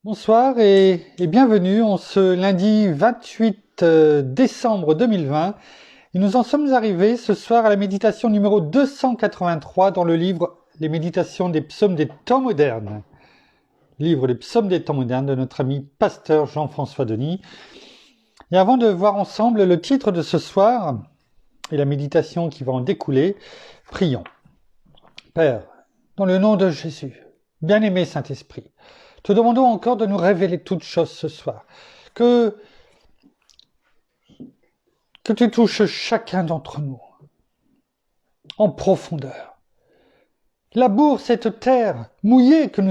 Bonsoir et bienvenue en ce lundi 28 décembre 2020. Et nous en sommes arrivés ce soir à la méditation numéro 283 dans le livre Les méditations des psaumes des temps modernes. Livre Les psaumes des temps modernes de notre ami pasteur Jean-François Denis. Et avant de voir ensemble le titre de ce soir et la méditation qui va en découler, prions. Père, dans le nom de Jésus, bien-aimé Saint-Esprit, te demandons encore de nous révéler toutes choses ce soir. Que tu touches chacun d'entre nous en profondeur. Laboure cette terre mouillée que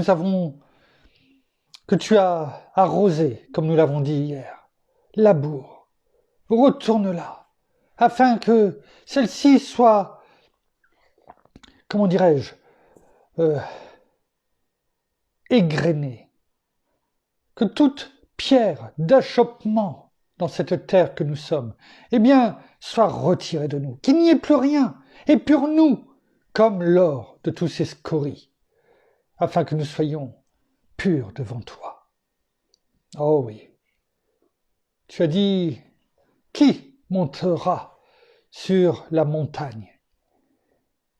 tu as arrosée, comme nous l'avons dit hier. Laboure, retourne-la, afin que celle-ci soit, comment dirais-je, égrenée. Que toute pierre d'achoppement dans cette terre que nous sommes, soit retirée de nous, qu'il n'y ait plus rien, épure-nous comme l'or de tous ces scories, afin que nous soyons purs devant toi. Oh oui, tu as dit, qui montera sur la montagne?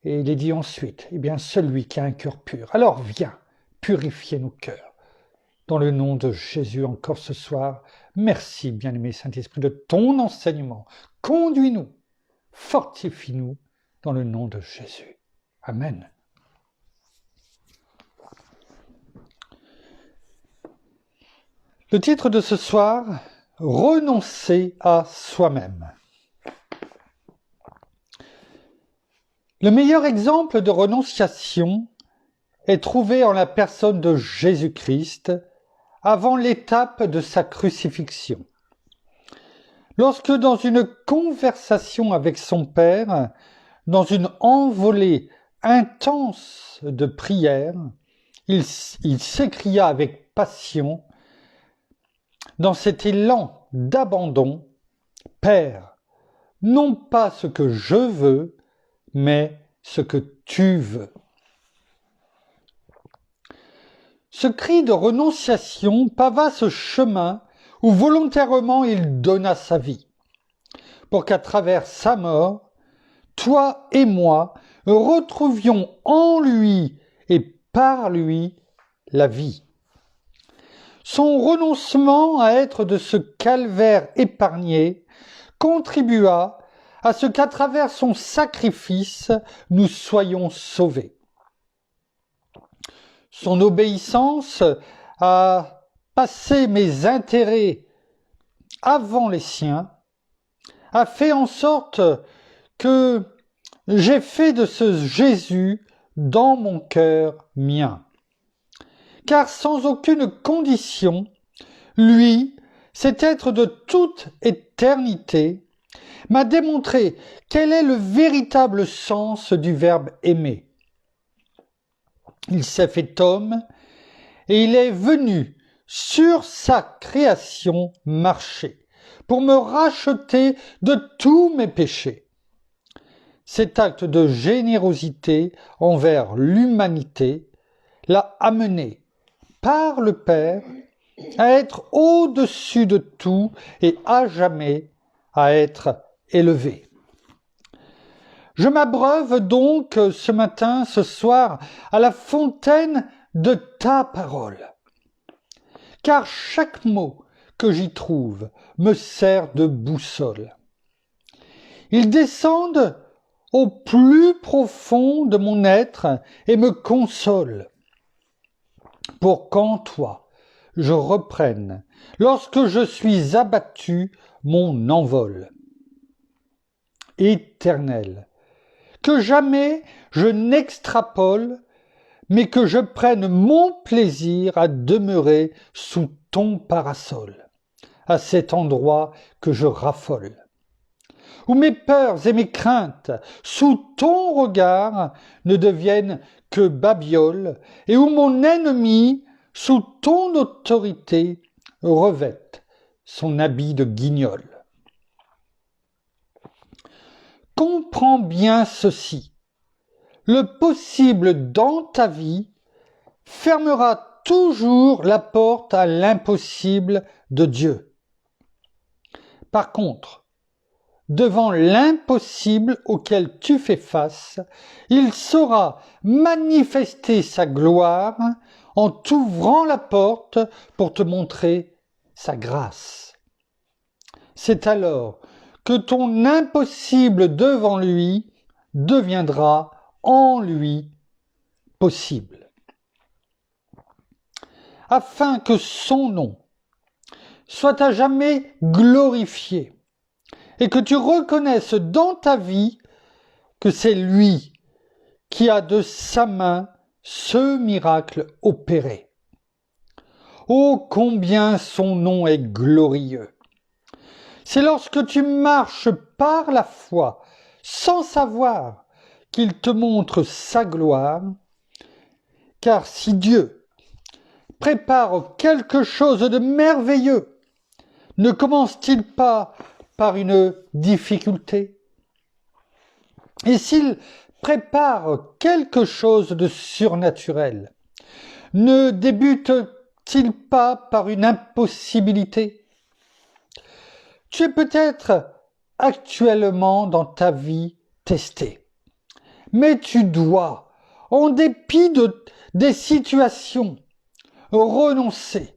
Et il est dit ensuite, celui qui a un cœur pur. Alors viens, purifier nos cœurs. Dans le nom de Jésus, encore ce soir, merci, bien-aimé Saint-Esprit, de ton enseignement. Conduis-nous, fortifie-nous, dans le nom de Jésus. Amen. Le titre de ce soir, renoncer à soi-même. Le meilleur exemple de renonciation est trouvé en la personne de Jésus-Christ, avant l'étape de sa crucifixion. Lorsque dans une conversation avec son Père, dans une envolée intense de prière, il s'écria avec passion, dans cet élan d'abandon, « Père, non pas ce que je veux, mais ce que tu veux. » Ce cri de renonciation pava ce chemin où volontairement il donna sa vie, pour qu'à travers sa mort, toi et moi retrouvions en lui et par lui la vie. Son renoncement à être de ce calvaire épargné contribua à ce qu'à travers son sacrifice, nous soyons sauvés. Son obéissance à passer mes intérêts avant les siens a fait en sorte que j'ai fait de ce Jésus dans mon cœur mien. Car sans aucune condition, lui, cet être de toute éternité, m'a démontré quel est le véritable sens du verbe aimer. Il s'est fait homme et il est venu sur sa création marcher pour me racheter de tous mes péchés. Cet acte de générosité envers l'humanité l'a amené par le Père à être au-dessus de tout et à jamais à être élevé. Je m'abreuve donc ce matin, ce soir, à la fontaine de ta parole. Car chaque mot que j'y trouve me sert de boussole. Ils descendent au plus profond de mon être et me consolent. Pour qu'en toi, je reprenne, lorsque je suis abattu, mon envol. Éternel, que jamais je n'extrapole, mais que je prenne mon plaisir à demeurer sous ton parasol, à cet endroit que je raffole, où mes peurs et mes craintes, sous ton regard, ne deviennent que babioles, et où mon ennemi, sous ton autorité, revête son habit de guignol. Comprends bien ceci. Le possible dans ta vie fermera toujours la porte à l'impossible de Dieu. Par contre, devant l'impossible auquel tu fais face, il saura manifester sa gloire en t'ouvrant la porte pour te montrer sa grâce. C'est alors que ton impossible devant lui deviendra en lui possible. Afin que son nom soit à jamais glorifié et que tu reconnaisses dans ta vie que c'est lui qui a de sa main ce miracle opéré. Oh, combien son nom est glorieux! C'est lorsque tu marches par la foi, sans savoir qu'il te montre sa gloire, car si Dieu prépare quelque chose de merveilleux, ne commence-t-il pas par une difficulté? Et s'il prépare quelque chose de surnaturel, ne débute-t-il pas par une impossibilité? Tu es peut-être actuellement dans ta vie testé, mais tu dois, en dépit des situations, renoncer,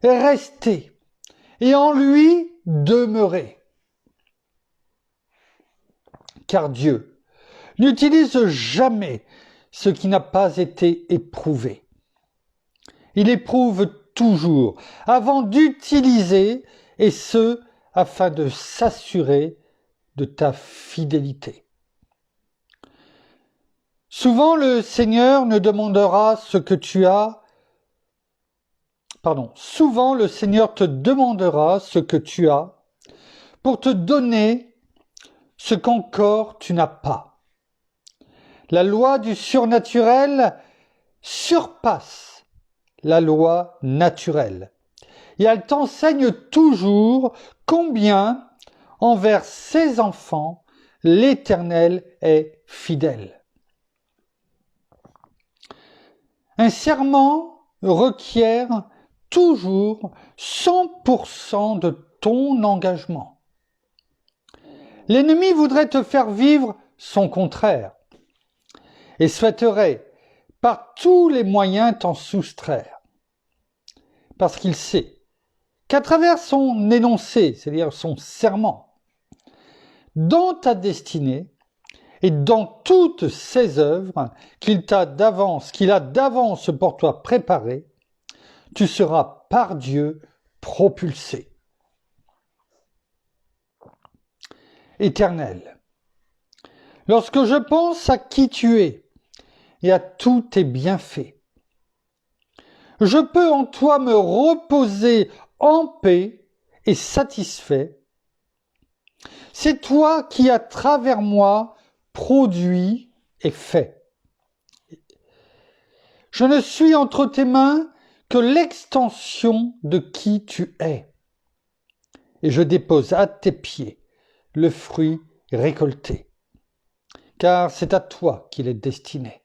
rester et en lui demeurer. Car Dieu n'utilise jamais ce qui n'a pas été éprouvé. Il éprouve toujours avant d'utiliser, et ce, afin de s'assurer de ta fidélité. Souvent, le Seigneur ne demandera ce que tu as. Souvent, le Seigneur te demandera ce que tu as pour te donner ce qu'encore tu n'as pas. La loi du surnaturel surpasse la loi naturelle. Et elle t'enseigne toujours combien, envers ses enfants, l'Éternel est fidèle. Un serment requiert toujours 100% de ton engagement. L'ennemi voudrait te faire vivre son contraire et souhaiterait par tous les moyens t'en soustraire. Parce qu'il sait qu'à travers son énoncé, c'est-à-dire son serment, dans ta destinée et dans toutes ses œuvres qu'il a d'avance pour toi préparées, tu seras par Dieu propulsé. Éternel, lorsque je pense à qui tu es et à tous tes bienfaits, je peux en toi me reposer en paix et satisfait. C'est toi qui, à travers moi, produit et fait. Je ne suis entre tes mains que l'extension de qui tu es. Et je dépose à tes pieds le fruit récolté, car c'est à toi qu'il est destiné.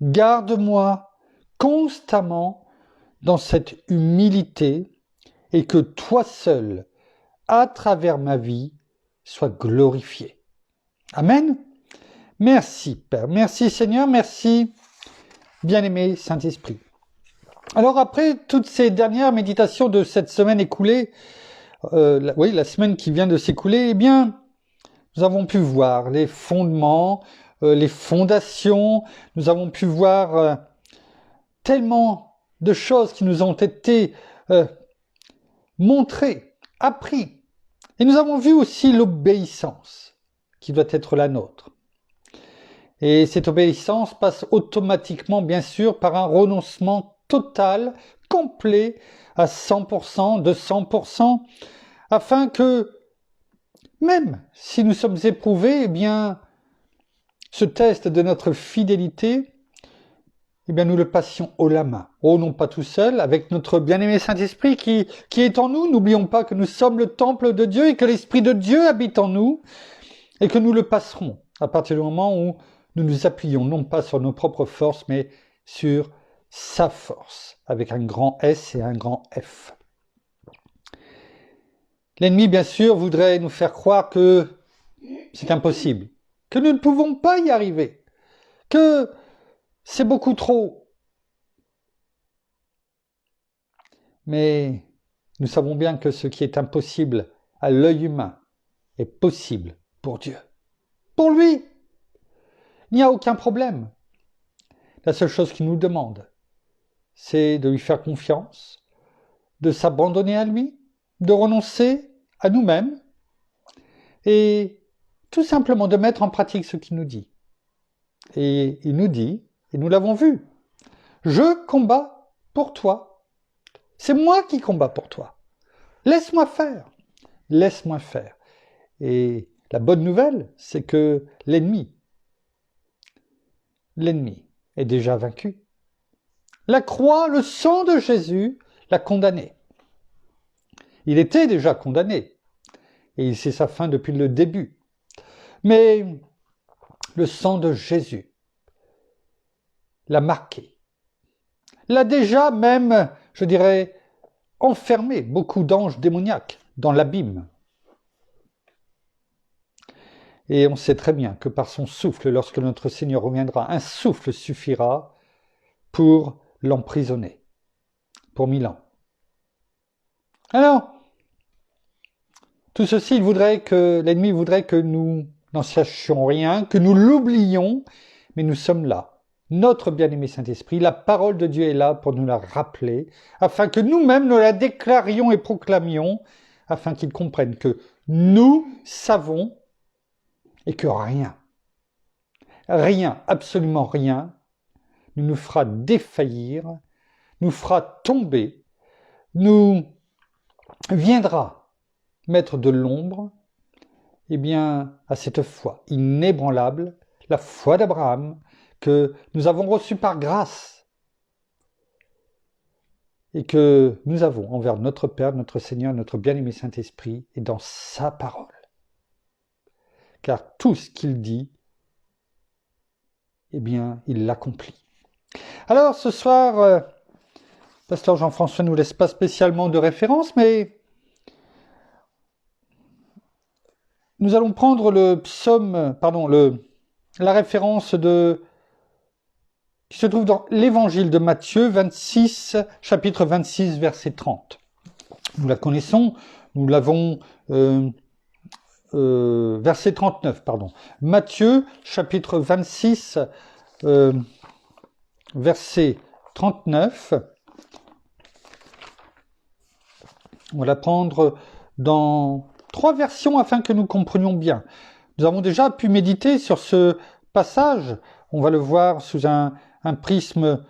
Garde-moi constamment dans cette humilité et que toi seul, à travers ma vie, sois glorifié. Amen. Merci Père, merci Seigneur, merci bien-aimé Saint-Esprit. Alors après toutes ces dernières méditations de cette semaine écoulée, la semaine qui vient de s'écouler, eh bien, nous avons pu voir les fondements, les fondations, nous avons pu voir tellement de choses qui nous ont été montrées, appris. Et nous avons vu aussi l'obéissance qui doit être la nôtre. Et cette obéissance passe automatiquement, bien sûr, par un renoncement total, complet, à 100%, de 100%, afin que, même si nous sommes éprouvés, eh bien, ce test de notre fidélité, eh bien, nous le passions haut la main. Oh, non pas tout seul, avec notre bien-aimé Saint-Esprit qui est en nous. N'oublions pas que nous sommes le temple de Dieu et que l'Esprit de Dieu habite en nous et que nous le passerons à partir du moment où nous nous appuyons non pas sur nos propres forces, mais sur sa force, avec un grand S et un grand F. L'ennemi, bien sûr, voudrait nous faire croire que c'est impossible, que nous ne pouvons pas y arriver, que c'est beaucoup trop. Mais nous savons bien que ce qui est impossible à l'œil humain est possible pour Dieu. Pour lui, il n'y a aucun problème. La seule chose qu'il nous demande, c'est de lui faire confiance, de s'abandonner à lui, de renoncer à nous-mêmes et tout simplement de mettre en pratique ce qu'il nous dit. Et il nous dit, et nous l'avons vu, je combats pour toi. C'est moi qui combats pour toi. Laisse-moi faire. Laisse-moi faire. Et la bonne nouvelle, c'est que l'ennemi est déjà vaincu. La croix, le sang de Jésus l'a condamné. Il était déjà condamné. Et il sait sa fin depuis le début. Mais le sang de Jésus l'a marqué. L'a déjà même, je dirais, enfermé beaucoup d'anges démoniaques dans l'abîme. Et on sait très bien que par son souffle, lorsque notre Seigneur reviendra, un souffle suffira pour l'emprisonner, pour 1000 ans. Alors, tout ceci, l'ennemi voudrait que nous n'en sachions rien, que nous l'oublions, mais nous sommes là. Notre bien-aimé Saint-Esprit, la parole de Dieu est là pour nous la rappeler, afin que nous-mêmes nous la déclarions et proclamions, afin qu'ils comprennent que nous savons et que rien, absolument rien, ne nous fera défaillir, nous fera tomber, nous viendra mettre de l'ombre, eh bien, à cette foi inébranlable, la foi d'Abraham, que nous avons reçue par grâce, et que nous avons envers notre Père, notre Seigneur, notre bien-aimé Saint-Esprit, et dans sa parole. Car tout ce qu'il dit, eh bien, il l'accomplit. Alors, ce soir, Pasteur Jean-François ne nous laisse pas spécialement de référence, mais nous allons prendre la référence qui se trouve dans l'évangile de Matthieu 26, chapitre 26, verset 30. Nous la connaissons, nous l'avons, verset 39, pardon. Matthieu, chapitre 26, verset 39. On va la prendre dans 3 versions afin que nous comprenions bien. Nous avons déjà pu méditer sur ce passage. On va le voir sous un prisme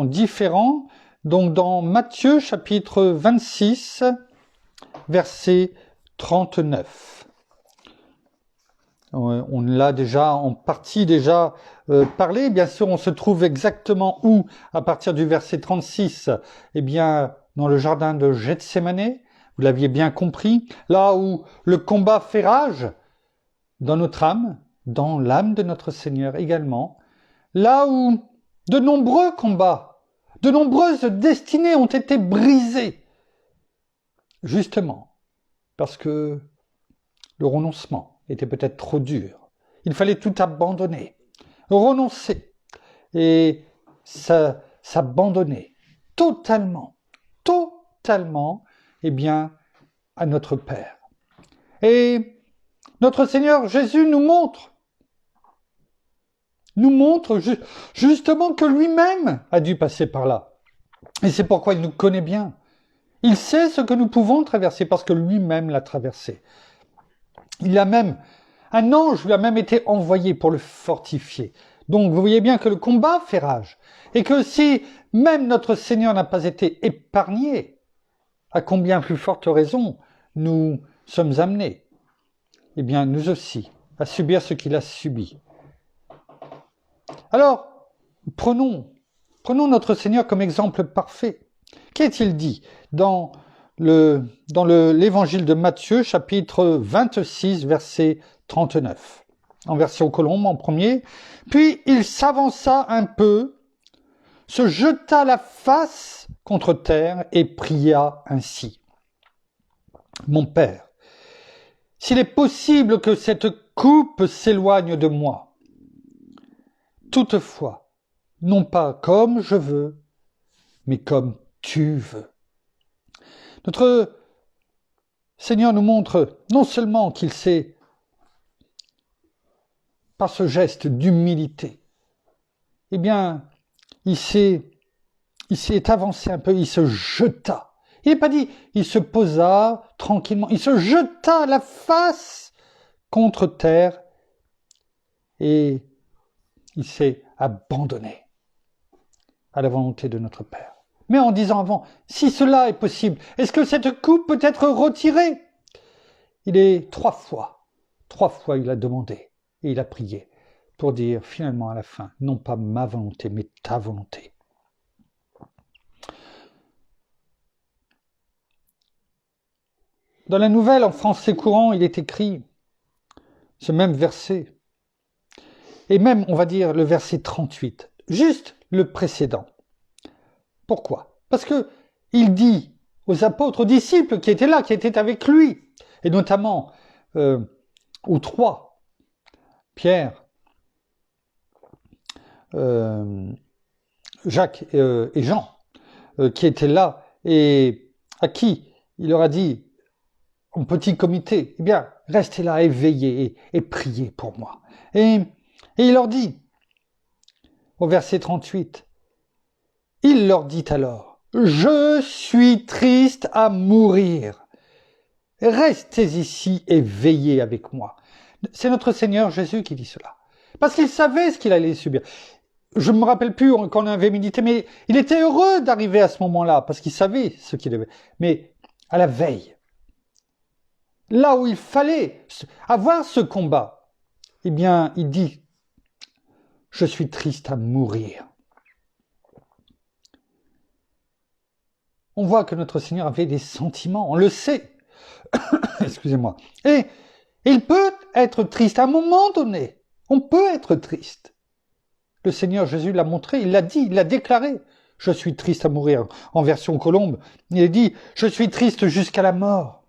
différent. Donc dans Matthieu chapitre 26, verset 39. On l'a déjà en partie parlé. Bien sûr, on se trouve exactement où à partir du verset 36. Eh bien, dans le jardin de Gethsémanée. Vous l'aviez bien compris, là où le combat fait rage dans notre âme, dans l'âme de notre Seigneur également, là où de nombreux combats, de nombreuses destinées ont été brisées, justement, parce que le renoncement était peut-être trop dur. Il fallait tout abandonner, renoncer et s'abandonner totalement, eh bien, à notre Père. Et notre Seigneur Jésus nous montre justement que lui-même a dû passer par là. Et c'est pourquoi il nous connaît bien. Il sait ce que nous pouvons traverser parce que lui-même l'a traversé. Un ange lui a même été envoyé pour le fortifier. Donc vous voyez bien que le combat fait rage. Et que si même notre Seigneur n'a pas été épargné, à combien plus forte raison nous sommes amenés, eh bien nous aussi, à subir ce qu'il a subi. Alors, prenons notre Seigneur comme exemple parfait. Qu'est-il dit dans l'évangile de Matthieu, chapitre 26, verset 39, en version Colombe en premier. Puis il s'avança un peu se jeta la face contre terre et pria ainsi. Mon Père, s'il est possible que cette coupe s'éloigne de moi, toutefois, non pas comme je veux, mais comme tu veux. Notre Seigneur nous montre non seulement qu'il sait, par ce geste d'humilité, eh bien, il s'est avancé un peu, il se jeta. Il n'est pas dit, il se posa tranquillement, il se jeta la face contre terre et il s'est abandonné à la volonté de notre Père. Mais en disant avant, si cela est possible, est-ce que cette coupe peut être retirée? Il est trois fois il a demandé et il a prié pour dire finalement à la fin, non pas ma volonté, mais ta volonté. Dans la Nouvelle, en français courant, il est écrit ce même verset, et même, on va dire, le verset 38, juste le précédent. Pourquoi? Parce que il dit aux apôtres, aux disciples qui étaient là, qui étaient avec lui, et notamment aux trois, Pierre, Jacques et Jean, qui étaient là, et à qui il leur a dit, en petit comité, eh bien, restez là, éveillés et priez pour moi. Et il leur dit, au verset 38, il leur dit alors, je suis triste à mourir. Restez ici et veillez avec moi. C'est notre Seigneur Jésus qui dit cela. Parce qu'il savait ce qu'il allait subir. Je ne me rappelle plus quand on avait médité, mais il était heureux d'arriver à ce moment-là, parce qu'il savait ce qu'il devait. Mais à la veille, là où il fallait avoir ce combat, eh bien, il dit, je suis triste à mourir. On voit que notre Seigneur avait des sentiments, on le sait. Excusez-moi. Et il peut être triste à un moment donné. On peut être triste. Le Seigneur Jésus l'a montré, il l'a dit, il l'a déclaré. Je suis triste à mourir. En version Colombe, il est dit, je suis triste jusqu'à la mort.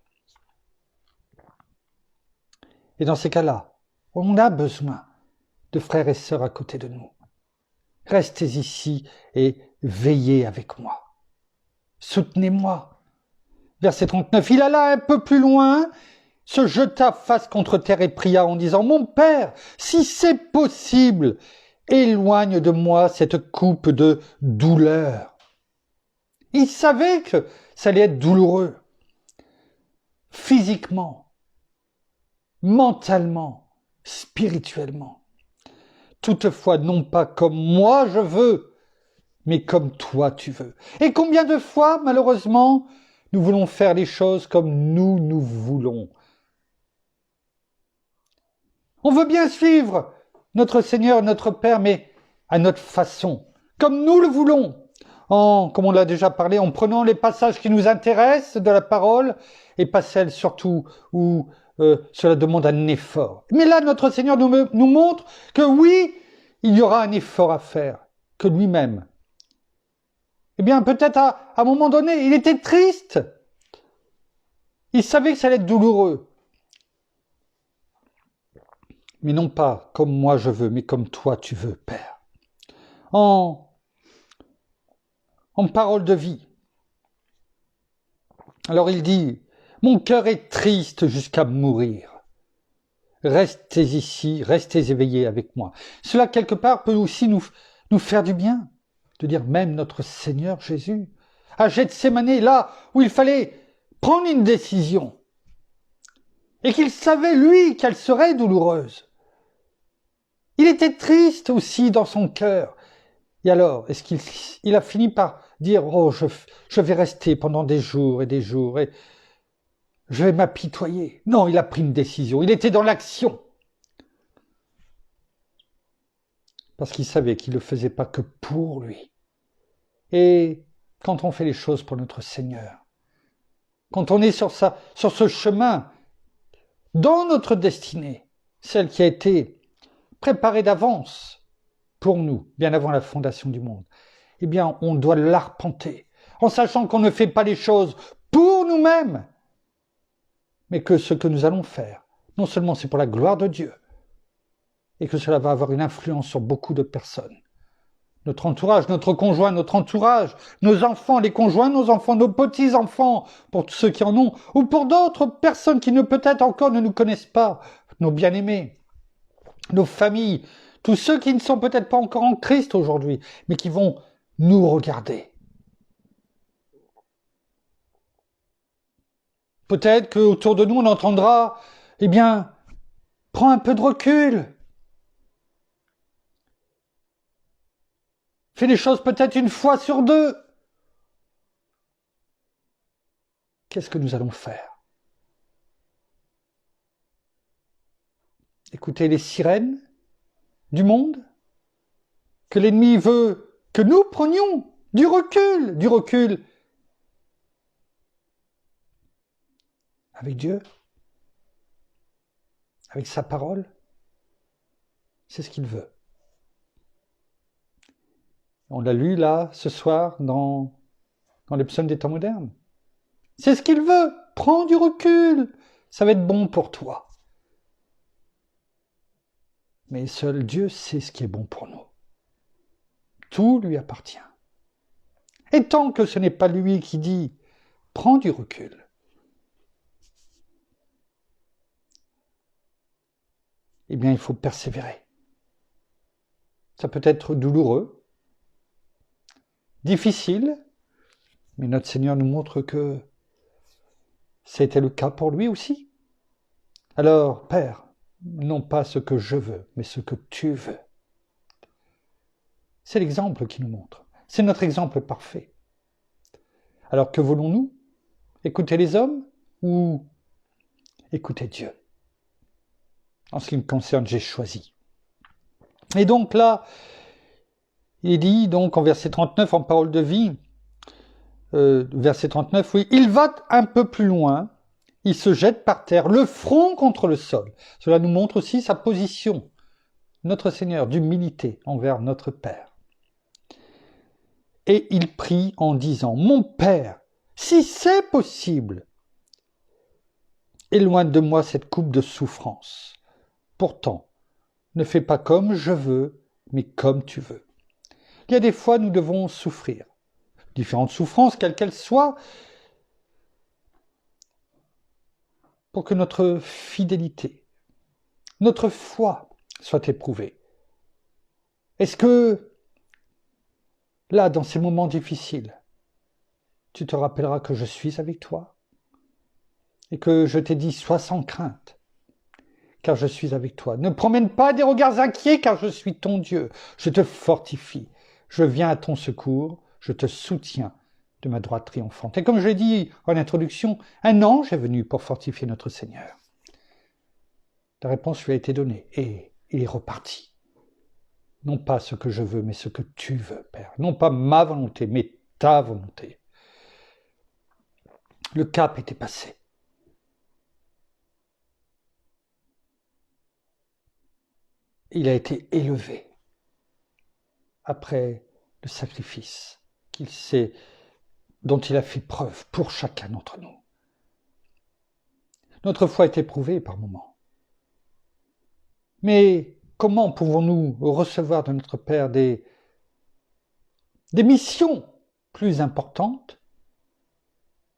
Et dans ces cas-là, on a besoin de frères et sœurs à côté de nous. Restez ici et veillez avec moi. Soutenez-moi. Verset 39, il alla un peu plus loin, se jeta face contre terre et pria en disant, mon Père, si c'est possible, éloigne de moi cette coupe de douleur. Il savait que ça allait être douloureux, physiquement, mentalement, spirituellement. Toutefois, non pas comme moi je veux, mais comme toi tu veux. Et combien de fois, malheureusement, nous voulons faire les choses comme nous voulons. On veut bien suivre notre Seigneur, notre Père, mais à notre façon, comme nous le voulons. Comme on l'a déjà parlé, en prenant les passages qui nous intéressent de la parole, et pas celles surtout où cela demande un effort. Mais là, notre Seigneur nous montre que oui, il y aura un effort à faire, que lui-même. Eh bien, peut-être à un moment donné, il était triste. Il savait que ça allait être douloureux. Mais non pas comme moi je veux, mais comme toi tu veux, Père. En parole de vie. Alors il dit, mon cœur est triste jusqu'à mourir. Restez ici, restez éveillés avec moi. Cela, quelque part, peut aussi nous faire du bien. De dire, même notre Seigneur Jésus, à Gethsémani, là où il fallait prendre une décision, et qu'il savait, lui, qu'elle serait douloureuse. Il était triste aussi dans son cœur. Et alors, est-ce qu'il a fini par dire, oh, je vais rester pendant des jours et je vais m'apitoyer? Non, il a pris une décision, il était dans l'action. Parce qu'il savait qu'il ne le faisait pas que pour lui. Et quand on fait les choses pour notre Seigneur, quand on est sur ce chemin, dans notre destinée, celle qui a été préparée d'avance pour nous, bien avant la fondation du monde, eh bien, on doit l'arpenter, en sachant qu'on ne fait pas les choses pour nous-mêmes, mais que ce que nous allons faire, non seulement c'est pour la gloire de Dieu, et que cela va avoir une influence sur beaucoup de personnes. Notre entourage, notre conjoint, notre entourage, nos enfants, les conjoints, nos enfants, nos petits-enfants, pour tous ceux qui en ont, ou pour d'autres personnes qui ne peut-être encore ne nous connaissent pas, nos bien-aimés, nos familles, tous ceux qui ne sont peut-être pas encore en Christ aujourd'hui, mais qui vont nous regarder. Peut-être qu'autour de nous, on entendra, eh bien, prends un peu de recul. Fais les choses peut-être une fois sur deux. Qu'est-ce que nous allons faire? Écouter les sirènes du monde? Que l'ennemi veut que nous prenions du recul avec Dieu, avec sa parole. C'est ce qu'il veut. On l'a lu là, ce soir, dans les psaumes des temps modernes. C'est ce qu'il veut. Prends du recul. Ça va être bon pour toi. Mais seul Dieu sait ce qui est bon pour nous. Tout lui appartient. Et tant que ce n'est pas lui qui dit « prends du recul », eh bien, il faut persévérer. Ça peut être douloureux, difficile, mais notre Seigneur nous montre que c'était le cas pour lui aussi. Alors, Père, non pas ce que je veux, mais ce que tu veux. C'est l'exemple qui nous montre. C'est notre exemple parfait. Alors que voulons-nous? Écouter les hommes ou écouter Dieu? En ce qui me concerne, j'ai choisi. Et donc là, il dit donc en verset 39, en parole de vie, verset 39, oui, il va un peu plus loin, il se jette par terre, le front contre le sol. Cela nous montre aussi sa position, notre Seigneur, d'humilité envers notre Père. Et il prie en disant, mon Père, si c'est possible, éloigne de moi cette coupe de souffrance. Pourtant, ne fais pas comme je veux, mais comme tu veux. Il y a des fois, nous devons souffrir. Différentes souffrances, quelles qu'elles soient, pour que notre fidélité, notre foi soit éprouvée. Est-ce que, là, dans ces moments difficiles, tu te rappelleras que je suis avec toi et que je t'ai dit, sois sans crainte, car je suis avec toi. Ne promène pas des regards inquiets, car je suis ton Dieu. Je te fortifie, je viens à ton secours, je te soutiens de ma droite triomphante. Et comme je l'ai dit en introduction, un ange est venu pour fortifier notre Seigneur. La réponse lui a été donnée et il est reparti. Non pas ce que je veux, mais ce que tu veux, Père. Non pas ma volonté, mais ta volonté. Le cap était passé. Il a été élevé après le sacrifice dont il a fait preuve pour chacun d'entre nous. Notre foi est éprouvée par moments. Mais comment pouvons-nous recevoir de notre Père des missions plus importantes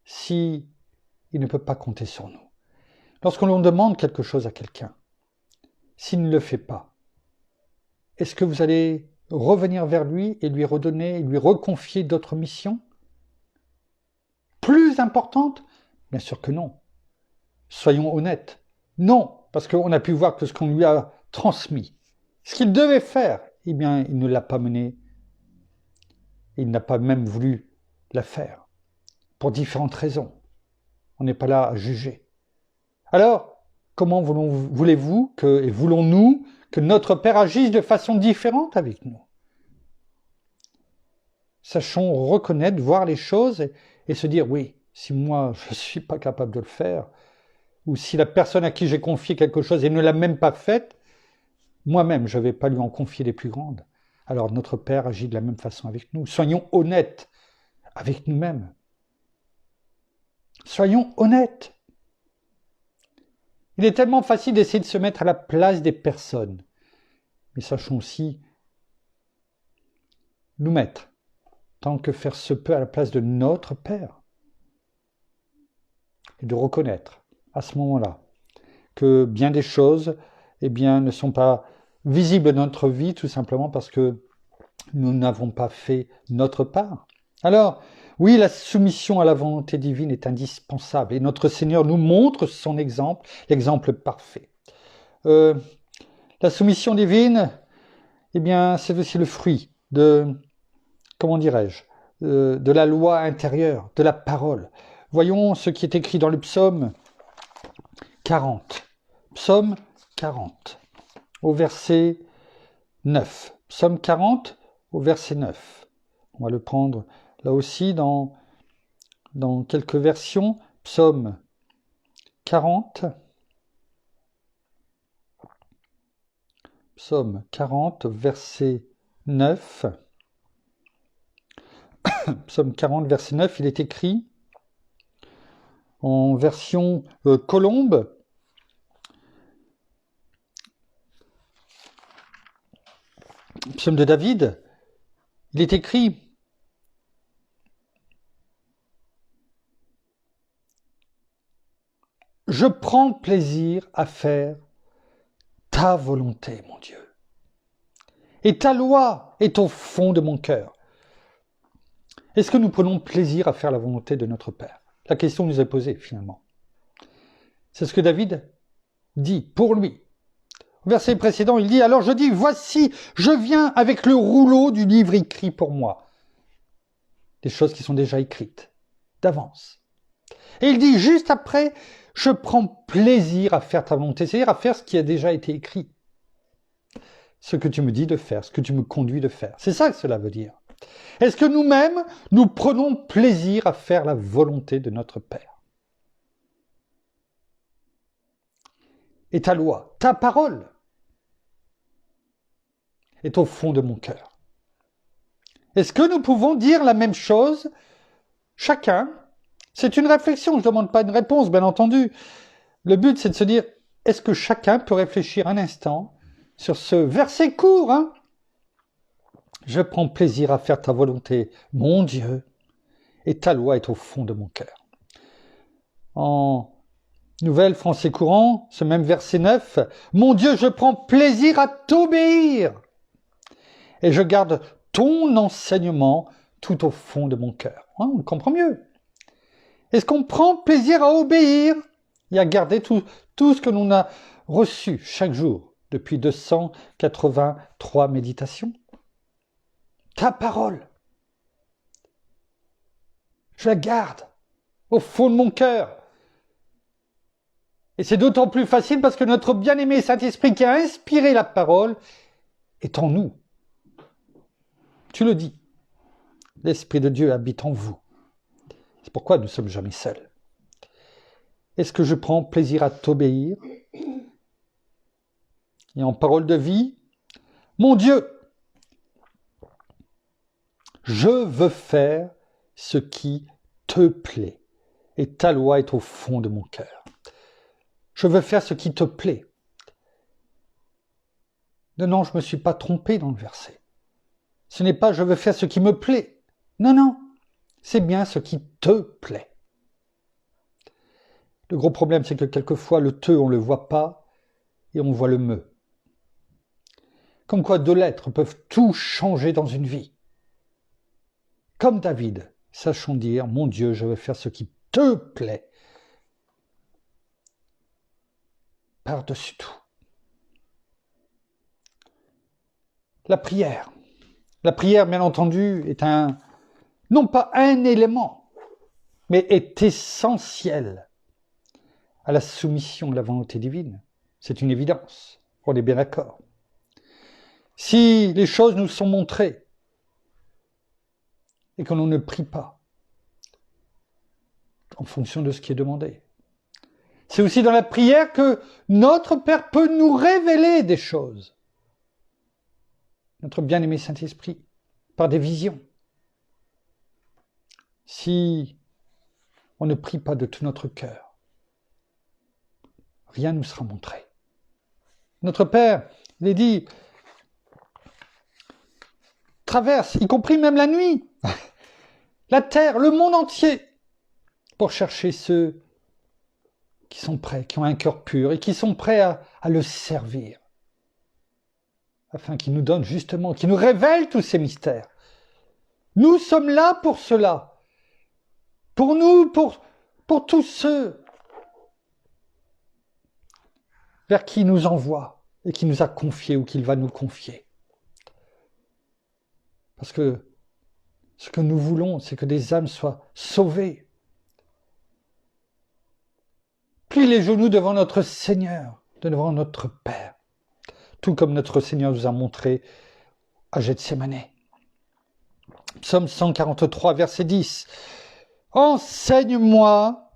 si il ne peut pas compter sur nous? Lorsque l'on demande quelque chose à quelqu'un, s'il ne le fait pas, est-ce que vous allez revenir vers lui et lui redonner, et lui reconfier d'autres missions plus importantes? Bien sûr que non. Soyons honnêtes. Non, parce qu'on a pu voir que ce qu'on lui a transmis, ce qu'il devait faire, eh bien, il ne l'a pas mené. Il n'a pas même voulu la faire, pour différentes raisons. On n'est pas là à juger. Alors, comment voulez-vous et voulons-nous que notre Père agisse de façon différente avec nous? Sachons reconnaître, voir les choses et se dire, oui, si moi je ne suis pas capable de le faire, ou si la personne à qui j'ai confié quelque chose et ne l'a même pas faite, moi-même je ne vais pas lui en confier les plus grandes. alors notre Père agit de la même façon avec nous. Soyons honnêtes avec nous-mêmes. Soyons honnêtes. Il est tellement facile d'essayer de se mettre à la place des personnes. Mais sachons aussi nous mettre, tant que faire se peut, à la place de notre Père. Et de reconnaître, à ce moment-là, que bien des choses, ne sont pas visibles dans notre vie, tout simplement parce que nous n'avons pas fait notre part. Alors, oui, la soumission à la volonté divine est indispensable, et notre Seigneur nous montre son exemple, l'exemple parfait. La soumission divine, c'est aussi le fruit de, de la loi intérieure, de la parole. Voyons ce qui est écrit dans le psaume 40. Psaume 40, au verset 9. Psaume 40, au verset 9. On va le prendre là aussi dans quelques versions. Psaume 40. Psaume 40, verset 9. Psaume 40, verset 9, il est écrit en version Colombe. Psaume de David, il est écrit « Je prends plaisir à faire ta volonté, mon Dieu. Et ta loi est au fond de mon cœur. » Est-ce que nous prenons plaisir à faire la volonté de notre Père? La question nous est posée finalement. C'est ce que David dit pour lui. Au verset précédent, il dit « Alors je dis, voici, je viens avec le rouleau du livre écrit pour moi. » Des choses qui sont déjà écrites, d'avance. Et il dit juste après, « Je prends plaisir à faire ta volonté. » C'est-à-dire à faire ce qui a déjà été écrit. Ce que tu me dis de faire, ce que tu me conduis de faire. C'est ça que cela veut dire. Est-ce que nous-mêmes, nous prenons plaisir à faire la volonté de notre Père? Et ta loi, ta parole est au fond de mon cœur. Est-ce que nous pouvons dire la même chose, chacun? C'est une réflexion, je ne demande pas une réponse, bien entendu. Le but, c'est de se dire, est-ce que chacun peut réfléchir un instant sur ce verset court, Je prends plaisir à faire ta volonté, mon Dieu, et ta loi est au fond de mon cœur. En Nouvelle Français courant, ce même verset 9, « Mon Dieu, je prends plaisir à t'obéir, et je garde ton enseignement tout au fond de mon cœur. » On le comprend mieux. Est-ce qu'on prend plaisir à obéir et à garder tout ce que l'on a reçu chaque jour depuis 283 méditations? Ta parole, je la garde au fond de mon cœur. Et c'est d'autant plus facile parce que notre bien-aimé Saint-Esprit qui a inspiré la parole est en nous. Tu le dis, l'Esprit de Dieu habite en vous. C'est pourquoi nous ne sommes jamais seuls. Est-ce que je prends plaisir à t'obéir? Et en parole de vie, mon Dieu, je veux faire ce qui te plaît, et ta loi est au fond de mon cœur. Je veux faire ce qui te plaît. Non, je ne me suis pas trompé dans le verset. Ce n'est pas « je veux faire ce qui me plaît ». Non, c'est bien ce qui te plaît. Le gros problème, c'est que quelquefois, le « te », on ne le voit pas, et on voit le « me ». Comme quoi 2 lettres peuvent tout changer dans une vie. Comme David, sachons dire « Mon Dieu, je veux faire ce qui te plaît » par-dessus tout. La prière. La prière, bien entendu, est non pas un élément, mais est essentielle à la soumission de la volonté divine. C'est une évidence, on est bien d'accord. Si les choses nous sont montrées et que l'on ne prie pas en fonction de ce qui est demandé, c'est aussi dans la prière que notre Père peut nous révéler des choses. notre bien-aimé Saint-Esprit, par des visions. Si on ne prie pas de tout notre cœur, rien ne nous sera montré. Notre Père, il est dit, traverse, y compris même la nuit, la terre, le monde entier, pour chercher ceux qui sont prêts, qui ont un cœur pur et qui sont prêts à le servir, afin qu'il nous donne justement, qu'il nous révèle tous ces mystères. Nous sommes là pour cela, pour nous, pour tous ceux vers qui il nous envoie et qui nous a confiés ou qu'il va nous confier. Parce que ce que nous voulons, c'est que des âmes soient sauvées. Plie les genoux devant notre Seigneur, devant notre Père, tout comme notre Seigneur nous a montré à Gethsémane. Psaume 143, verset 10. « Enseigne-moi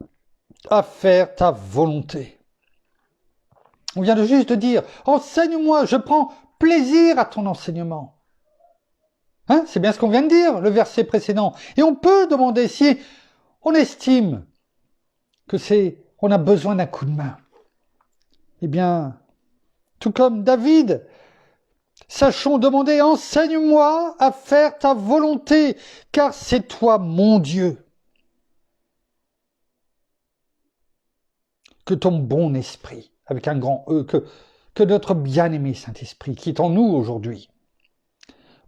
à faire ta volonté. » On vient de juste de dire, « Enseigne-moi, je prends plaisir à ton enseignement. » C'est bien ce qu'on vient de dire, le verset précédent. Et on peut demander si on estime que on a besoin d'un coup de main. Eh bien, tout comme David, sachons demander, enseigne-moi à faire ta volonté, car c'est toi mon Dieu. Que ton bon esprit, avec un grand E, que notre bien-aimé Saint-Esprit, qui est en nous aujourd'hui,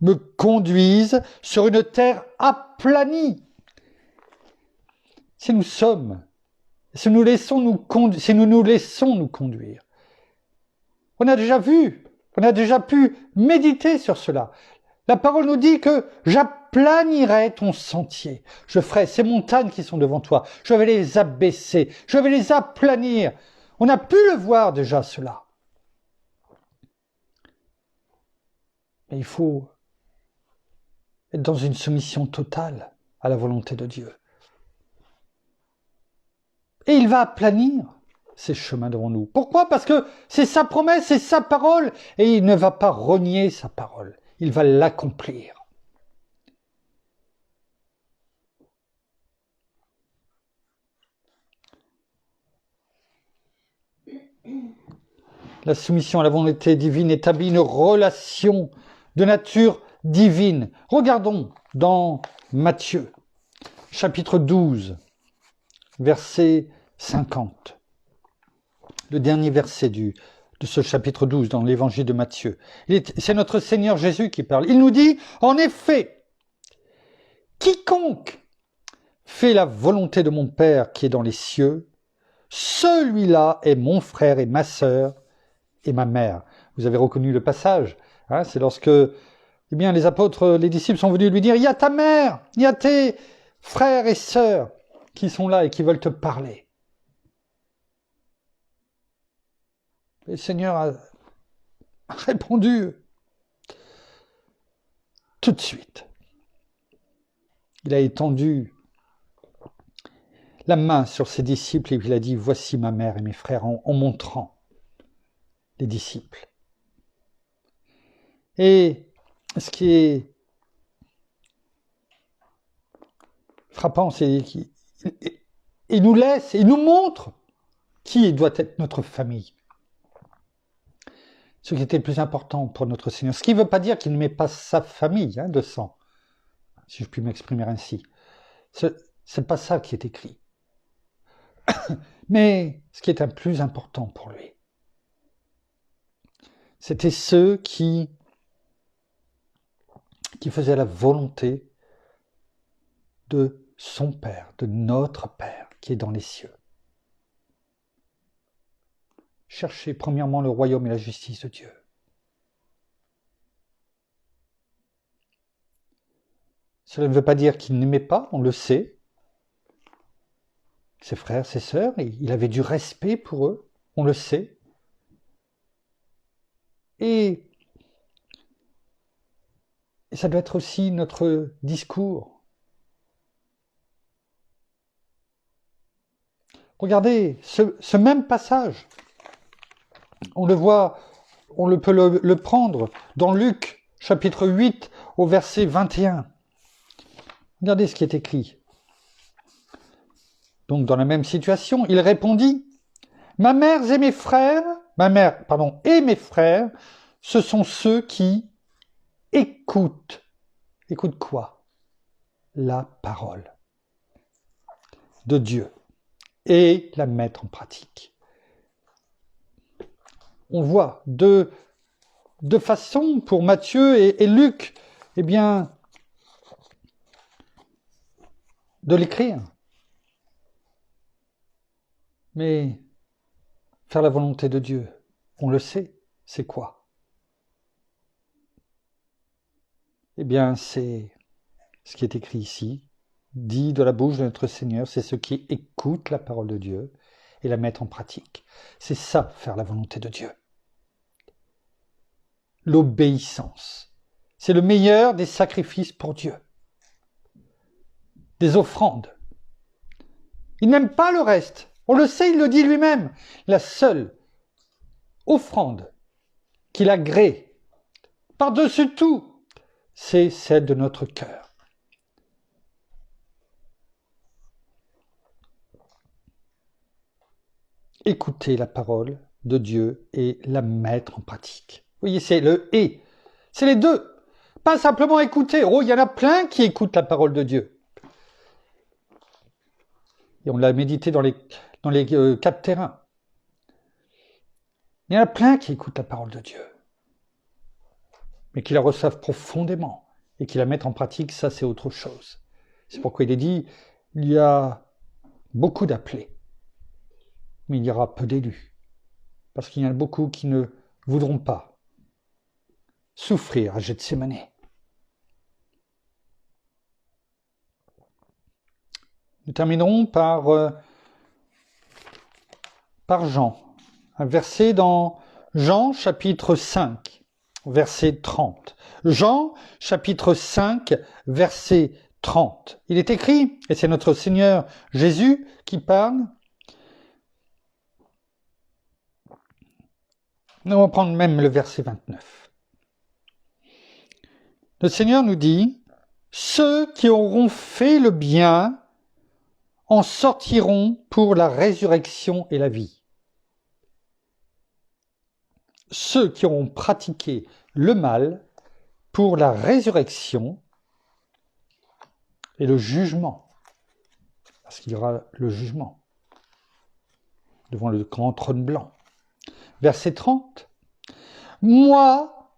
me conduise sur une terre aplanie. Si nous nous laissons nous conduire. On a déjà vu, on a déjà pu méditer sur cela. La parole nous dit que j'aplanirai ton sentier. Je ferai ces montagnes qui sont devant toi. Je vais les abaisser, je vais les aplanir. On a pu le voir déjà cela. Mais il faut être dans une soumission totale à la volonté de Dieu. Et il va aplanir ces chemins devant nous. Pourquoi ? Parce que c'est sa promesse, c'est sa parole, et il ne va pas renier sa parole. Il va l'accomplir. La soumission à la volonté divine établit une relation de nature divine. Regardons dans Matthieu, chapitre 12, verset 50. Le dernier verset de ce chapitre 12 dans l'évangile de Matthieu. C'est notre Seigneur Jésus qui parle. Il nous dit, en effet, quiconque fait la volonté de mon Père qui est dans les cieux, celui-là est mon frère et ma sœur et ma mère. Vous avez reconnu le passage. C'est lorsque les apôtres, les disciples sont venus lui dire, il y a ta mère, il y a tes frères et sœurs qui sont là et qui veulent te parler. Le Seigneur a répondu tout de suite. Il a étendu la main sur ses disciples et il a dit, voici ma mère et mes frères, en montrant les disciples. Et ce qui est frappant, c'est qu'il nous laisse, il nous montre qui doit être notre famille. Ce qui était le plus important pour notre Seigneur. Ce qui ne veut pas dire qu'il ne met pas sa famille de sang, si je puis m'exprimer ainsi. Ce n'est pas ça qui est écrit. Mais ce qui est un plus important pour lui, c'était ceux qui faisaient la volonté de son Père, de notre Père qui est dans les cieux. Cherchez premièrement le royaume et la justice de Dieu. Cela ne veut pas dire qu'il n'aimait pas, on le sait. Ses frères, ses sœurs, il avait du respect pour eux, on le sait. Et ça doit être aussi notre discours. Regardez, ce même passage, on le voit, on peut le prendre dans Luc chapitre 8, au verset 21. Regardez ce qui est écrit. Donc, dans la même situation, il répondit, ma mère et mes frères, ce sont ceux qui écoutent. Écoutent quoi? La parole de Dieu et la mettre en pratique. On voit deux façons pour Matthieu et Luc, eh bien, de l'écrire. Mais faire la volonté de Dieu, on le sait, c'est quoi? Eh bien, c'est ce qui est écrit ici, dit de la bouche de notre Seigneur, c'est ceux qui écoutent la parole de Dieu et la mettent en pratique. C'est ça, faire la volonté de Dieu. L'obéissance. C'est le meilleur des sacrifices pour Dieu. Des offrandes. Il n'aime pas le reste. On le sait, il le dit lui-même. La seule offrande qu'il agrée par-dessus tout, c'est celle de notre cœur. Écouter la parole de Dieu et la mettre en pratique. Vous voyez, c'est le « et ». C'est les deux. Pas simplement écouter. Oh, il y en a plein qui écoutent la parole de Dieu. Et on l'a médité dans les 4 terrains. Il y en a plein qui écoutent la parole de Dieu. Mais qui la reçoivent profondément et qui la mettent en pratique, ça c'est autre chose. C'est pourquoi il est dit, il y a beaucoup d'appelés, mais il y aura peu d'élus. Parce qu'il y en a beaucoup qui ne voudront pas souffrir à Gethsémane. Nous terminerons par Jean. Un verset dans Jean chapitre 5, verset 30. Jean chapitre 5, verset 30. Il est écrit, et c'est notre Seigneur Jésus qui parle. Nous allons prendre même le verset 29. Le Seigneur nous dit, « Ceux qui auront fait le bien en sortiront pour la résurrection et la vie. Ceux qui auront pratiqué le mal pour la résurrection et le jugement. » Parce qu'il y aura le jugement devant le grand trône blanc. Verset 30. « Moi,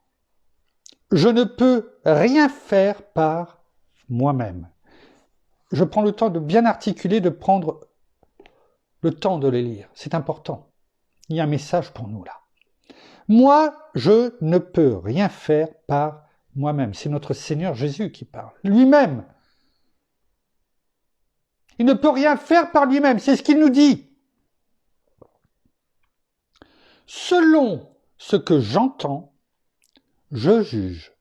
je ne peux rien faire par moi-même. » Je prends le temps de bien articuler, de prendre le temps de les lire. C'est important. Il y a un message pour nous là. Moi, je ne peux rien faire par moi-même. C'est notre Seigneur Jésus qui parle. Lui-même. Il ne peut rien faire par lui-même. C'est ce qu'il nous dit. Selon ce que j'entends, je juge.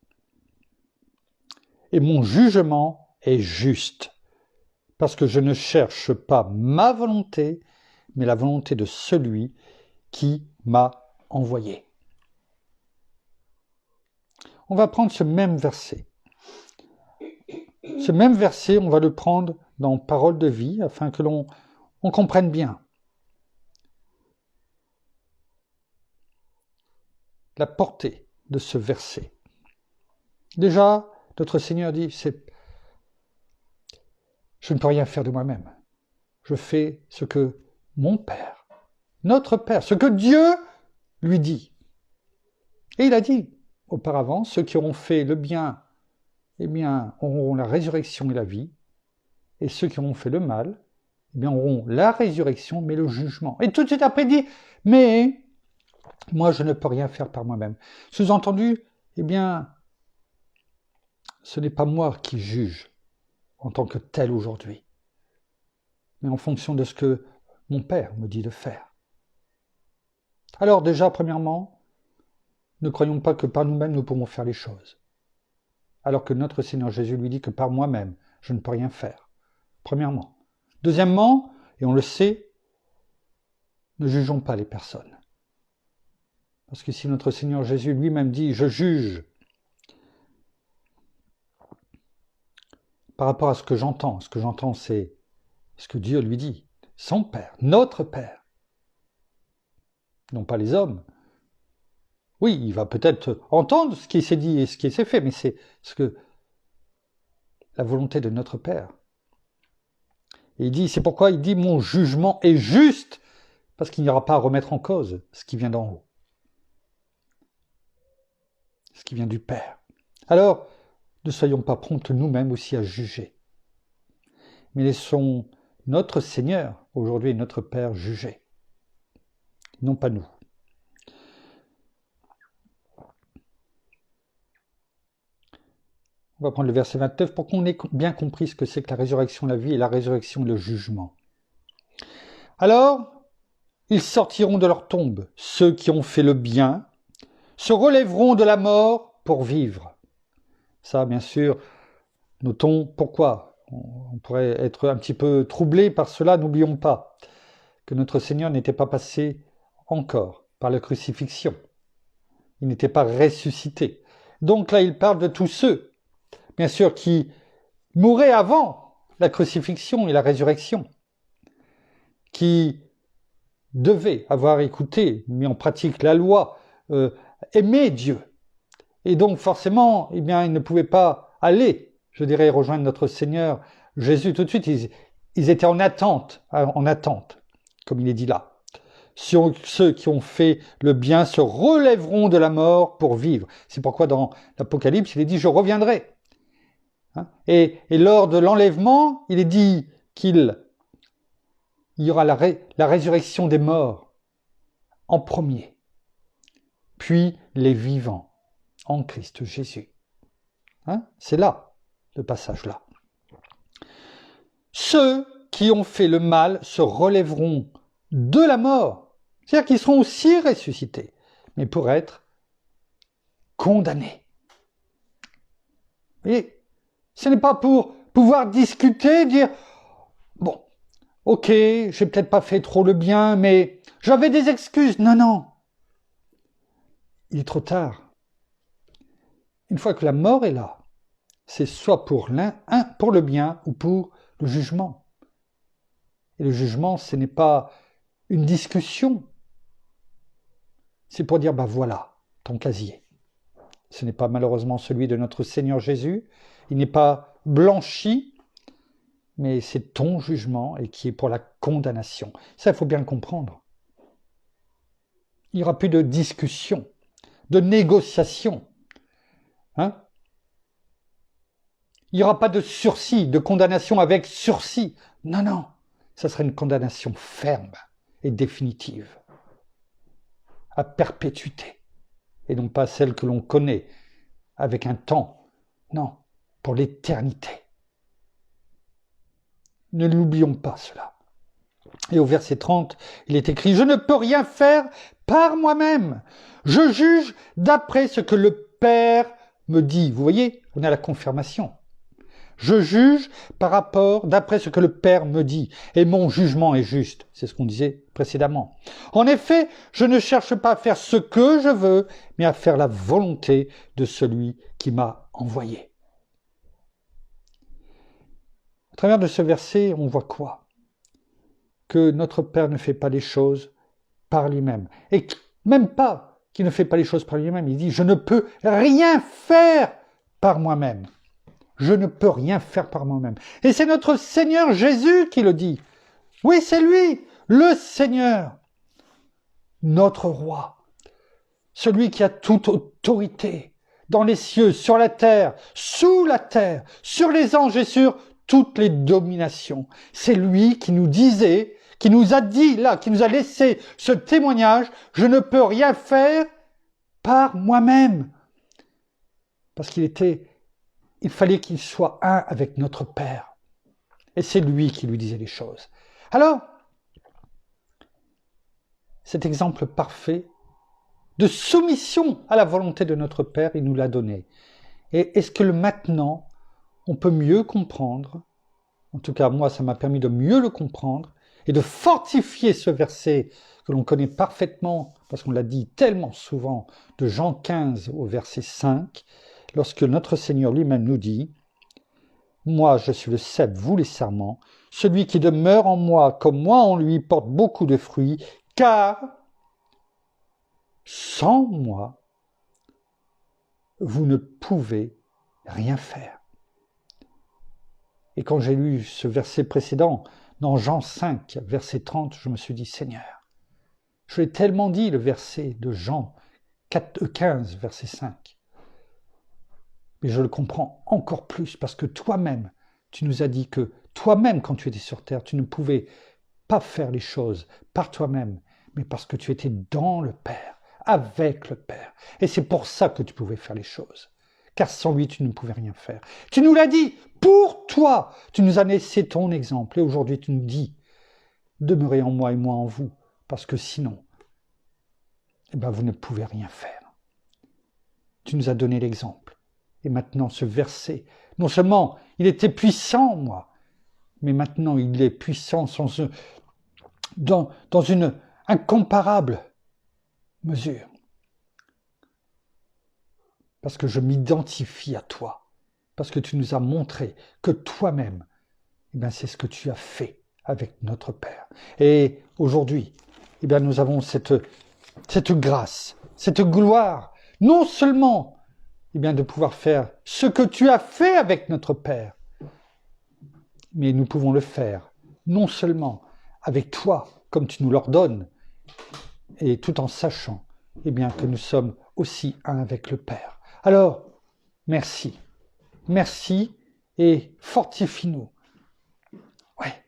Et mon jugement est juste. Parce que je ne cherche pas ma volonté, mais la volonté de celui qui m'a envoyé. On va prendre ce même verset. Ce même verset, on va le prendre dans Parole de vie, afin que l'on comprenne bien la portée de ce verset. Déjà, notre Seigneur dit, je ne peux rien faire de moi-même. Je fais ce que mon Père, notre Père, ce que Dieu lui dit. Et il a dit auparavant, ceux qui auront fait le bien, eh bien, auront la résurrection et la vie. Et ceux qui auront fait le mal, eh bien, auront la résurrection, mais le jugement. Et tout de suite après, il dit, mais moi, je ne peux rien faire par moi-même. Sous-entendu, eh bien, ce n'est pas moi qui juge en tant que tel aujourd'hui, mais en fonction de ce que mon Père me dit de faire. Alors déjà, premièrement, ne croyons pas que par nous-mêmes nous pouvons faire les choses, alors que notre Seigneur Jésus lui dit que par moi-même, je ne peux rien faire. Premièrement. Deuxièmement, et on le sait, ne jugeons pas les personnes. Parce que si notre Seigneur Jésus lui-même dit « je juge », par rapport à ce que j'entends. Ce que j'entends, c'est ce que Dieu lui dit. Son Père, notre Père. Non pas les hommes. Oui, il va peut-être entendre ce qui s'est dit et ce qui s'est fait, mais c'est ce que la volonté de notre Père. Et il dit, c'est pourquoi il dit, mon jugement est juste, parce qu'il n'y aura pas à remettre en cause ce qui vient d'en haut. Ce qui vient du Père. Alors, ne soyons pas prompts nous-mêmes aussi à juger. Mais laissons notre Seigneur, aujourd'hui notre Père, juger. Non pas nous. On va prendre le verset 29 pour qu'on ait bien compris ce que c'est que la résurrection, la vie et la résurrection et le jugement. Alors, ils sortiront de leur tombe. Ceux qui ont fait le bien se relèveront de la mort pour vivre. Ça, bien sûr, notons pourquoi. On pourrait être un petit peu troublé par cela. N'oublions pas que notre Seigneur n'était pas passé encore par la crucifixion. Il n'était pas ressuscité. Donc là, il parle de tous ceux, bien sûr, qui mouraient avant la crucifixion et la résurrection, qui devaient avoir écouté, mis en pratique la loi, aimer Dieu. Et donc forcément, eh bien, ils ne pouvaient pas aller, je dirais, rejoindre notre Seigneur Jésus tout de suite. Ils étaient en attente, comme il est dit là. Ceux qui ont fait le bien se relèveront de la mort pour vivre. C'est pourquoi dans l'Apocalypse, il est dit « je reviendrai ». Et lors de l'enlèvement, il est dit qu'il y aura la résurrection des morts en premier, puis les vivants en Christ Jésus. C'est là, le passage là. Ceux qui ont fait le mal se relèveront de la mort. C'est-à-dire qu'ils seront aussi ressuscités, mais pour être condamnés. Vous voyez, ce n'est pas pour pouvoir discuter, dire « bon, ok, j'ai peut-être pas fait trop le bien, mais j'avais des excuses. » Non, non. Il est trop tard. Une fois que la mort est là, c'est soit pour pour le bien ou pour le jugement. Et le jugement, ce n'est pas une discussion. C'est pour dire, voilà, ton casier. Ce n'est pas malheureusement celui de notre Seigneur Jésus. Il n'est pas blanchi, mais c'est ton jugement et qui est pour la condamnation. Ça, il faut bien le comprendre. Il n'y aura plus de discussion, de négociation. Il n'y aura pas de sursis, de condamnation avec sursis. Non, non. Ça sera une condamnation ferme et définitive, à perpétuité, et non pas celle que l'on connaît, avec un temps. Non, pour l'éternité. Ne l'oublions pas cela. Et au verset 30, il est écrit « Je ne peux rien faire par moi-même. Je juge d'après ce que le Père me dit. » Vous voyez, on a la confirmation. Je juge d'après ce que le Père me dit. Et mon jugement est juste. C'est ce qu'on disait précédemment. En effet, je ne cherche pas à faire ce que je veux, mais à faire la volonté de celui qui m'a envoyé. À travers de ce verset, on voit quoi? Que notre Père ne fait pas les choses par lui-même. Et même pas qu'il ne fait pas les choses par lui-même. Il dit, je ne peux rien faire par moi-même. Je ne peux rien faire par moi-même. Et c'est notre Seigneur Jésus qui le dit. Oui, c'est lui, le Seigneur, notre roi, celui qui a toute autorité dans les cieux, sur la terre, sous la terre, sur les anges et sur toutes les dominations. C'est lui qui nous disait, qui nous a dit là, qui nous a laissé ce témoignage, je ne peux rien faire par moi-même. Parce il fallait qu'il soit un avec notre Père. Et c'est lui qui lui disait les choses. Alors, cet exemple parfait de soumission à la volonté de notre Père, il nous l'a donné. Et est-ce que maintenant, on peut mieux comprendre, en tout cas moi ça m'a permis de mieux le comprendre, et de fortifier ce verset que l'on connaît parfaitement, parce qu'on l'a dit tellement souvent, de Jean 15 au verset 5, lorsque notre Seigneur lui-même nous dit « moi je suis le cep, vous les sarments. Celui qui demeure en moi, comme moi en lui, porte beaucoup de fruits, car sans moi, vous ne pouvez rien faire. Et quand j'ai lu ce verset précédent, dans Jean 5, verset 30, je me suis dit, Seigneur, je l'ai tellement dit, le verset de Jean 15, verset 5. Mais je le comprends encore plus parce que toi-même, tu nous as dit que toi-même, quand tu étais sur terre, tu ne pouvais pas faire les choses par toi-même, mais parce que tu étais dans le Père, avec le Père. Et c'est pour ça que tu pouvais faire les choses. Car sans lui, tu ne pouvais rien faire. Tu nous l'as dit, pour toi, tu nous as laissé ton exemple. Et aujourd'hui, tu nous dis, demeurez en moi et moi en vous, parce que sinon, vous ne pouvez rien faire. Tu nous as donné l'exemple. Et maintenant, ce verset, non seulement il était puissant, moi, mais maintenant il est puissant dans une incomparable mesure. Parce que je m'identifie à toi. Parce que tu nous as montré que toi-même, c'est ce que tu as fait avec notre Père. Et aujourd'hui, nous avons cette grâce, cette gloire, non seulement de pouvoir faire ce que tu as fait avec notre Père, mais nous pouvons le faire non seulement avec toi, comme tu nous l'ordonnes, et tout en sachant que nous sommes aussi un avec le Père. Alors, merci. Merci et fortifie-nous. Ouais.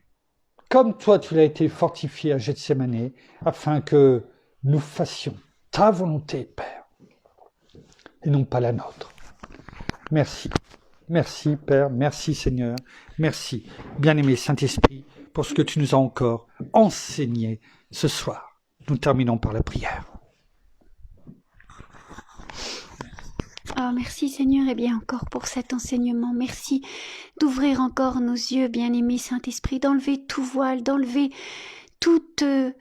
Comme toi, tu l'as été fortifié à Gethsémane, afin que nous fassions ta volonté, Père, et non pas la nôtre. Merci. Merci, Père. Merci, Seigneur. Merci, bien-aimé Saint-Esprit, pour ce que tu nous as encore enseigné ce soir. Nous terminons par la prière. Oh, merci Seigneur, et bien encore pour cet enseignement. Merci d'ouvrir encore nos yeux, bien-aimé Saint-Esprit, d'enlever tout voile, d'enlever toute... de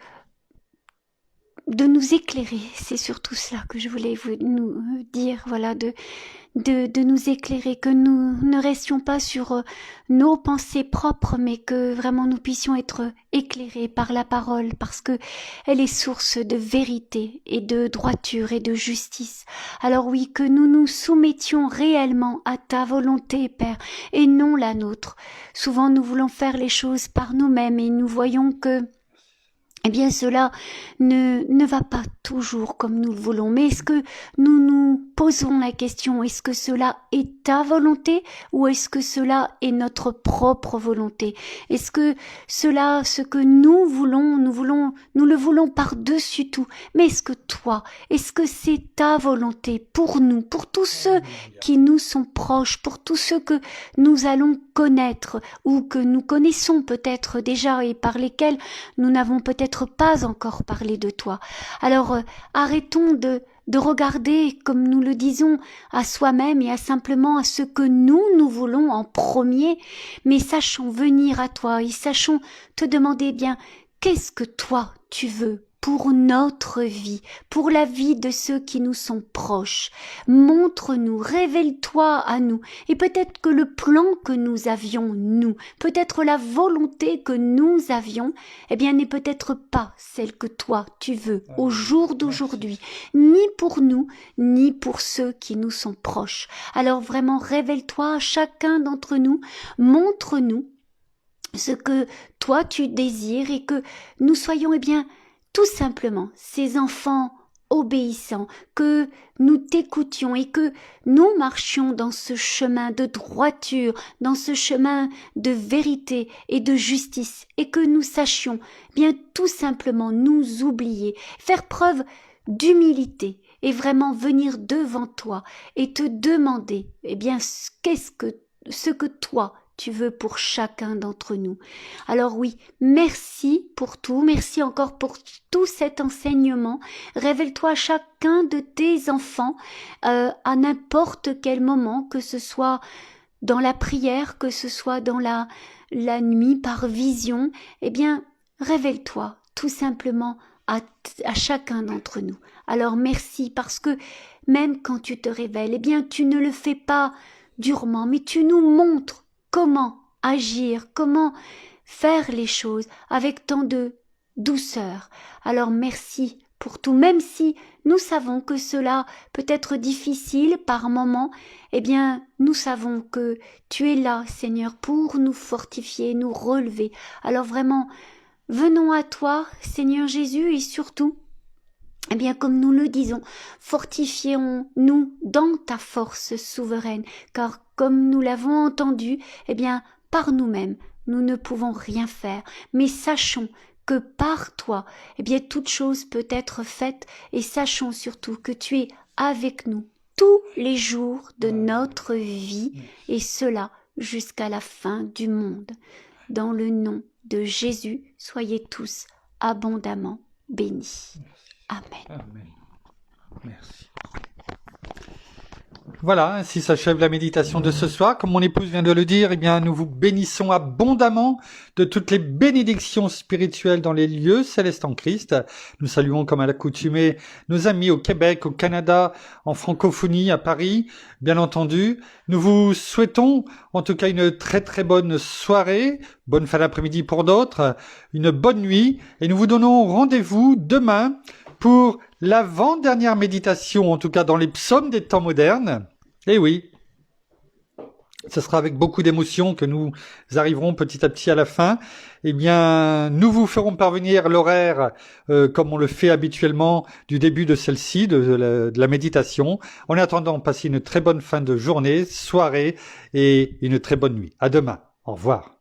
nous éclairer. C'est surtout cela que je voulais nous dire, voilà, de nous éclairer, que nous ne restions pas sur nos pensées propres, mais que vraiment nous puissions être éclairés par la parole, parce que elle est source de vérité et de droiture et de justice. Alors oui, que nous nous soumettions réellement à ta volonté, Père, et non la nôtre. Souvent nous voulons faire les choses par nous-mêmes et nous voyons que cela ne va pas toujours comme nous le voulons. Mais est-ce que nous nous posons la question, est-ce que cela est ta volonté ou est-ce que cela est notre propre volonté? Est-ce que cela, ce que nous le voulons par-dessus tout? Mais est-ce que toi, est-ce que c'est ta volonté pour nous, pour tous ceux qui nous sont proches, pour tous ceux que nous allons connaître ou que nous connaissons peut-être déjà et par lesquels nous n'avons peut-être pas encore parlé de toi. Alors arrêtons de regarder, comme nous le disons, à soi-même et à simplement à ce que nous voulons en premier, mais sachons venir à toi et sachons te demander qu'est-ce que toi tu veux pour notre vie, pour la vie de ceux qui nous sont proches. Montre-nous, révèle-toi à nous. Et peut-être que le plan que nous avions, nous, peut-être la volonté que nous avions, n'est peut-être pas celle que toi, tu veux au jour d'aujourd'hui, ni pour nous, ni pour ceux qui nous sont proches. Alors vraiment, révèle-toi à chacun d'entre nous, montre-nous ce que toi tu désires et que nous soyons, tout simplement, ces enfants obéissants, que nous t'écoutions et que nous marchions dans ce chemin de droiture, dans ce chemin de vérité et de justice, et que nous sachions tout simplement nous oublier, faire preuve d'humilité et vraiment venir devant toi et te demander, ce que toi tu veux pour chacun d'entre nous. Alors oui, merci pour tout, merci encore pour tout cet enseignement. Révèle-toi à chacun de tes enfants à n'importe quel moment, que ce soit dans la prière, que ce soit dans la nuit par vision. Révèle-toi tout simplement à chacun d'entre nous. Alors merci, parce que même quand tu te révèles, tu ne le fais pas durement, mais tu nous montres comment agir, comment faire les choses avec tant de douceur. Alors merci pour tout, même si nous savons que cela peut être difficile par moments, eh bien, nous savons que tu es là, Seigneur, pour nous fortifier, nous relever. Alors vraiment, venons à toi, Seigneur Jésus, et surtout, eh bien, comme nous le disons, fortifions-nous dans ta force souveraine, car comme nous l'avons entendu, eh bien, par nous-mêmes, nous ne pouvons rien faire, mais sachons que par toi, eh bien, toute chose peut être faite, et sachons surtout que tu es avec nous tous les jours de notre vie, et cela jusqu'à la fin du monde. Dans le nom de Jésus, soyez tous abondamment bénis. Amen. Amen. Merci. Voilà, ainsi s'achève la méditation de ce soir. Comme mon épouse vient de le dire, eh bien, nous vous bénissons abondamment de toutes les bénédictions spirituelles dans les lieux célestes en Christ. Nous saluons comme à l'accoutumée nos amis au Québec, au Canada, en francophonie, à Paris, bien entendu. Nous vous souhaitons en tout cas une très très bonne soirée, bonne fin d'après-midi pour d'autres, une bonne nuit, et nous vous donnons rendez-vous demain pour l'avant-dernière méditation, en tout cas dans les psaumes des temps modernes. Eh oui, ce sera avec beaucoup d'émotion que nous arriverons petit à petit à la fin. Eh bien, nous vous ferons parvenir l'horaire, comme on le fait habituellement, du début de celle-ci, de la méditation. En attendant, passez une très bonne fin de journée, soirée et une très bonne nuit. À demain. Au revoir.